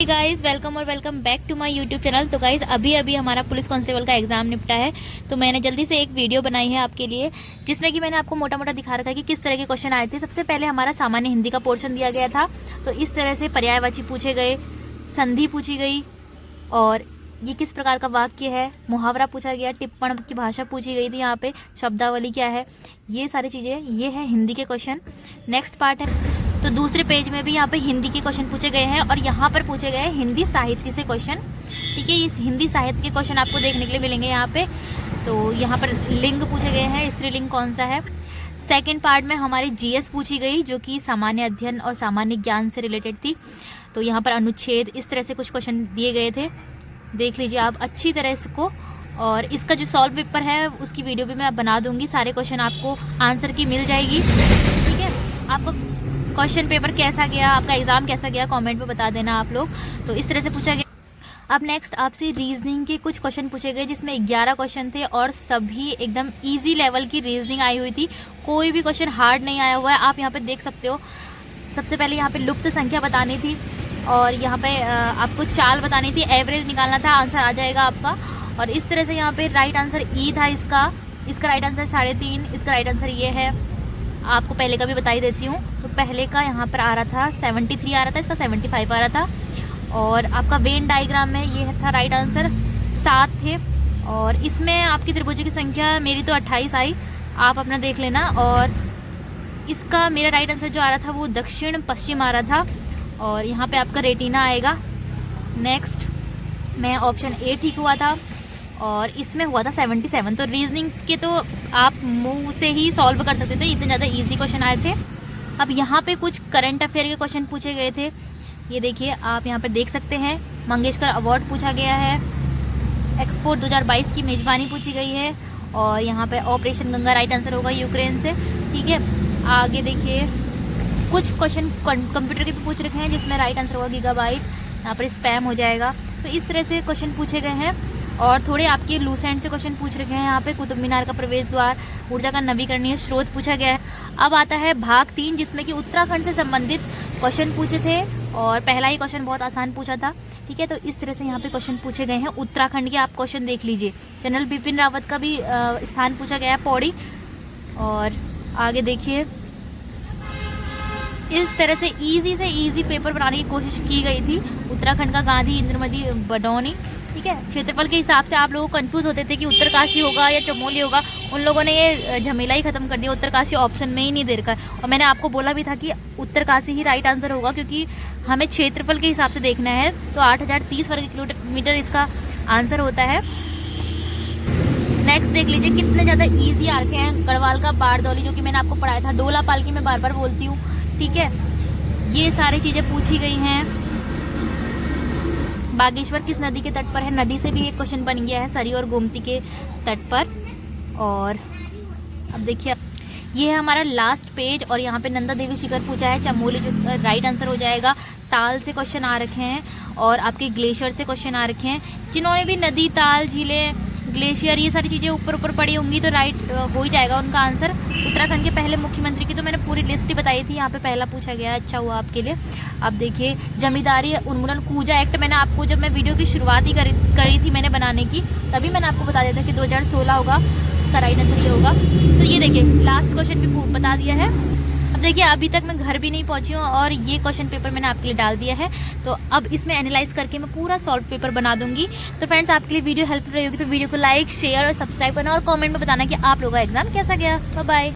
Guys welcome और welcome back to my YouTube channel. तो guys अभी हमारा पुलिस कांस्टेबल का एग्जाम निपटा है, तो मैंने जल्दी से एक वीडियो बनाई है आपके लिए, जिसमें कि मैंने आपको मोटा मोटा दिखा रखा है कि किस तरह के क्वेश्चन आए थे। सबसे पहले हमारा सामान्य हिंदी का पोर्शन दिया गया था, तो इस तरह से पर्यायवाची पूछे गए, संधि पूछी गई, और ये किस प्रकार का वाक्य है, मुहावरा पूछा गया, टिप्पण की भाषा पूछी गई थी, यहाँ पे शब्दावली क्या है, ये सारी चीज़ें, ये है हिंदी के क्वेश्चन। नेक्स्ट पार्ट है, तो दूसरे पेज में भी यहाँ पे हिंदी के क्वेश्चन पूछे गए हैं, और यहाँ पर पूछे गए हैं हिंदी साहित्य से क्वेश्चन। ठीक है, इस हिंदी साहित्य के क्वेश्चन आपको देखने के लिए मिलेंगे यहाँ पे। तो यहाँ पर लिंग पूछे गए हैं, स्त्रीलिंग कौन सा है। सेकेंड पार्ट में हमारी जीएस पूछी गई, जो कि सामान्य अध्ययन और सामान्य ज्ञान से रिलेटेड थी। तो यहाँ पर अनुच्छेद, इस तरह से कुछ क्वेश्चन दिए गए थे, देख लीजिए आप अच्छी तरह इसको। और इसका जो सॉल्व पेपर है उसकी वीडियो भी मैं बना दूंगी, सारे क्वेश्चन आपको आंसर की मिल जाएगी। ठीक है, आपको क्वेश्चन पेपर कैसा गया, आपका एग्जाम कैसा गया, कमेंट में बता देना आप लोग। तो इस तरह से पूछा गया। अब नेक्स्ट आपसे रीजनिंग के कुछ क्वेश्चन पूछे गए, जिसमें 11 क्वेश्चन थे और सभी एकदम इजी लेवल की रीजनिंग आई हुई थी, कोई भी क्वेश्चन हार्ड नहीं आया हुआ है। आप यहाँ पे देख सकते हो। सबसे पहले यहाँ पे लुप्त संख्या बतानी थी, और यहाँ पे आपको चाल बतानी थी, एवरेज निकालना था, आंसर आ जाएगा आपका। और इस तरह से यहाँ पे राइट आंसर ई था इसका राइट आंसर 3.5, इसका राइट आंसर ये है। आपको पहले का भी बता ही देती हूँ। तो पहले का यहाँ पर आ रहा था 73 आ रहा था, इसका 75 आ रहा था। और आपका वेन डायग्राम में ये था राइट आंसर 7 थे। और इसमें आपकी त्रिभुजों की संख्या मेरी तो 28 आई, आप अपना देख लेना। और इसका मेरा राइट आंसर जो आ रहा था वो दक्षिण पश्चिम आ रहा था। और यहाँ पे आपका रेटिना आएगा। नेक्स्ट मैं ऑप्शन ए ठीक हुआ था, और इसमें हुआ था 77। तो रीजनिंग के तो आप मुंह से ही सॉल्व कर सकते थे, इतने ज़्यादा इजी क्वेश्चन आए थे। अब यहाँ पे कुछ करंट अफेयर के क्वेश्चन पूछे गए थे, ये देखिए आप यहाँ पर देख सकते हैं। मंगेशकर अवार्ड पूछा गया है, एक्सपो 2022 की मेजबानी पूछी गई है, और यहाँ पे ऑपरेशन गंगा राइट आंसर होगा यूक्रेन से। ठीक है, आगे देखिए कुछ क्वेश्चन कंप्यूटर के भी पूछ रखे हैं, जिसमें राइट आंसर होगा गीगाबाइट, यहाँ पर स्पैम हो जाएगा। तो इस तरह से क्वेश्चन पूछे गए हैं। और थोड़े आपके लूसेंट से क्वेश्चन पूछ रखे हैं। यहाँ पे कुतुब मीनार का प्रवेश द्वार, ऊर्जा का नवीकरणीय स्रोत पूछा गया है। अब आता है भाग 3, जिसमें कि उत्तराखंड से संबंधित क्वेश्चन पूछे थे, और पहला ही क्वेश्चन बहुत आसान पूछा था। ठीक है, तो इस तरह से यहाँ पे क्वेश्चन पूछे गए हैं उत्तराखंड के। आप क्वेश्चन देख लीजिए। जनरल बिपिन रावत का भी स्थान पूछा गया है, पौड़ी। और आगे देखिए, इस तरह से इजी पेपर बनाने की कोशिश की गई थी। उत्तराखंड का गांधी, इंद्रमती, बडौनी। ठीक है, क्षेत्रफल के हिसाब से आप लोग कंफ्यूज होते थे कि उत्तरकाशी होगा या चमोली होगा, उन लोगों ने ये झमेला ही खत्म कर दिया, उत्तरकाशी ऑप्शन में ही नहीं दे रखा है। और मैंने आपको बोला भी था कि उत्तरकाशी ही राइट आंसर होगा, क्योंकि हमें क्षेत्रफल के हिसाब से देखना है। तो 8030 वर्ग किलोमीटर इसका आंसर होता है। नेक्स्ट देख लीजिए कितने ज़्यादा ईजी आ रखे हैं। गढ़वाल का बारदौली, जो कि मैंने आपको पढ़ाया था, डोला पालकी मैं बार बार बोलती हूँ। ठीक है, ये सारी चीज़ें पूछी गई हैं। बागेश्वर किस नदी के तट पर है, नदी से भी एक क्वेश्चन बन गया है, सरी और गोमती के तट पर। और अब देखिए, ये है हमारा लास्ट पेज, और यहाँ पे नंदा देवी शिखर पूछा है, चमोली जो राइट आंसर हो जाएगा। ताल से क्वेश्चन आ रखे हैं, और आपके ग्लेशियर से क्वेश्चन आ रखे हैं। जिन्होंने भी नदी, ताल, झीलें, ग्लेशियर, ये सारी चीज़ें ऊपर पड़ी होंगी, तो राइट हो ही जाएगा उनका आंसर। उत्तराखंड के पहले मुख्यमंत्री की तो मैंने पूरी लिस्ट ही बताई थी, यहाँ पे पहला पूछा गया, अच्छा हुआ आपके लिए। अब देखिए, जमींदारी उन्मूलन कूजा एक्ट, मैंने आपको जब मैं वीडियो की शुरुआत ही करी थी मैंने बनाने की, तभी मैंने आपको बता दिया था कि 2016 होगा, इसका राइट आंसर ये होगा। तो ये देखिए लास्ट क्वेश्चन भी बता दिया है। अब देखिए, अभी तक मैं घर भी नहीं पहुंची हूँ, और ये क्वेश्चन पेपर मैंने आपके लिए डाल दिया है। तो अब इसमें एनालाइज करके मैं पूरा सॉल्व पेपर बना दूंगी। तो फ्रेंड्स, आपके लिए वीडियो हेल्पफुल रही होगी, तो वीडियो को लाइक, शेयर और सब्सक्राइब करना, और कमेंट में बताना कि आप लोगों का एग्जाम कैसा गया। Bye bye.